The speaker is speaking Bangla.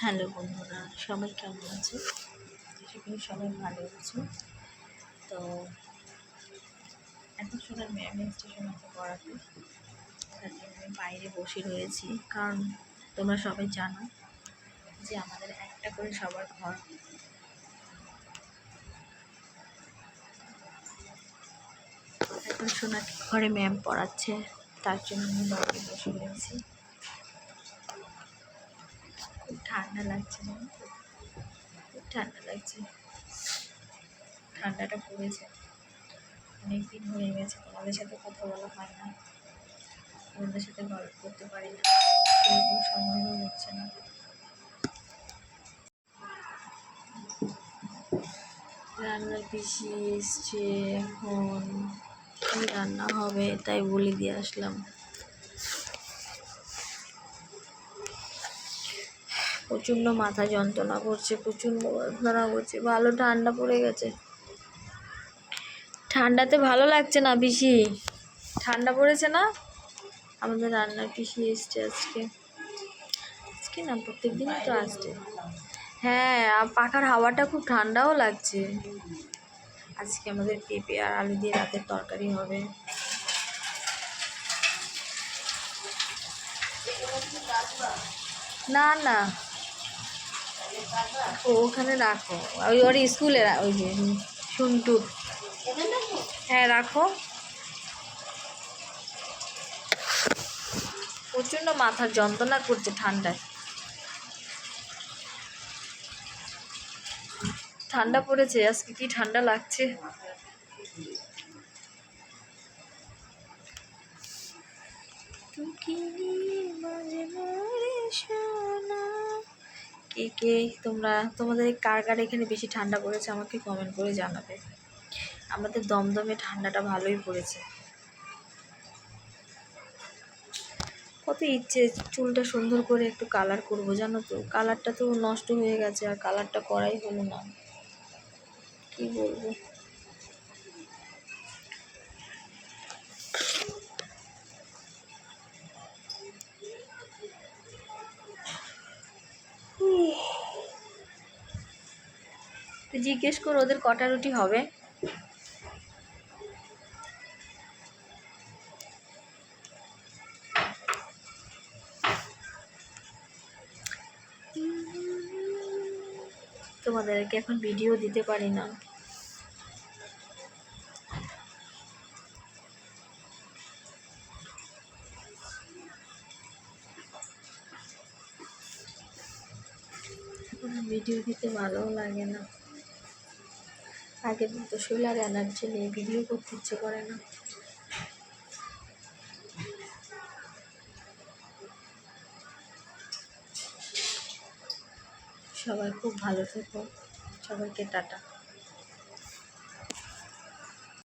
হ্যালো বন্ধুরা, সবাই কেমন আছো? আশা করি সবাই ভালো আছো। তো এখন সোনার ম্যাম স্টেশন আছে পড়াতে, তার জন্য আমি বাইরে বসে রয়েছি। কারণ তোমরা সবাই জানো যে আমাদের একটা করে সবার ঘর। এখন সোনার ঘরে ম্যাম পড়াচ্ছে, তার জন্য আমি বাইরে বসে রয়েছি। খুব ঠান্ডা লাগছে না? খুব ঠান্ডা লাগছে। ঠান্ডাটা পড়েছে, অনেকদিন হয়ে গেছে তোমাদের সাথে কথা বলা হয় না, তোমাদের সাথে গল্প করতে পারি না, এরকম সময়ও হচ্ছে না। রান্নার পিসি এসছে, এখন কি রান্না হবে তাই বলে দিয়ে আসলাম। প্রচণ্ড মাথা যন্ত্রণা করছে, প্রচণ্ড যন্ত্রণা করছে। ভালো ঠান্ডা পড়ে গেছে, ঠান্ডাতে ভালো লাগছে না পিসি, ঠান্ডা পড়েছে না। আমাদের রান্নার পিসি এসছে আজকে না, প্রত্যেকদিনই তো আসছে। হ্যাঁ, পাখার হাওয়াটা খুব ঠান্ডাও লাগছে। আজকে আমাদের পেঁপে আর আলু দিয়ে রাতের তরকারি হবে। না না, ওখানে রাখো, ওর স্কুলে ওই যে শুনটুর। হ্যাঁ রাখো। প্রচণ্ড মাথার যন্ত্রণা করছে ঠান্ডায়, ঠান্ডা পড়েছে আজকে, কি ঠান্ডা লাগছে। কে কে তোমাদের কার কার এখানে বেশি ঠান্ডা পড়েছে আমাকে কমেন্ট করে জানাবে। আমাদের দমদমে ঠান্ডাটা ভালোই পড়েছে। কত ইচ্ছে চুলটা সুন্দর করে একটু কালার করব, জানো তো কালারটা তো নষ্ট হয়ে গেছে, আর কালারটা করাই হলো না, কি বলবো। তো জিজ্ঞেস করো ওদের কটা রুটি হবে। তোমাদেরকে এখন ভিডিও দিতে পারি না। ভিডিও দিতে ভালোও লাগে না, আগের মতো শরীর এনার্জি নেই, ভিডিও করতে ইচ্ছে করে না। সবাই খুব ভালো থেকো, সবাইকে টাটা।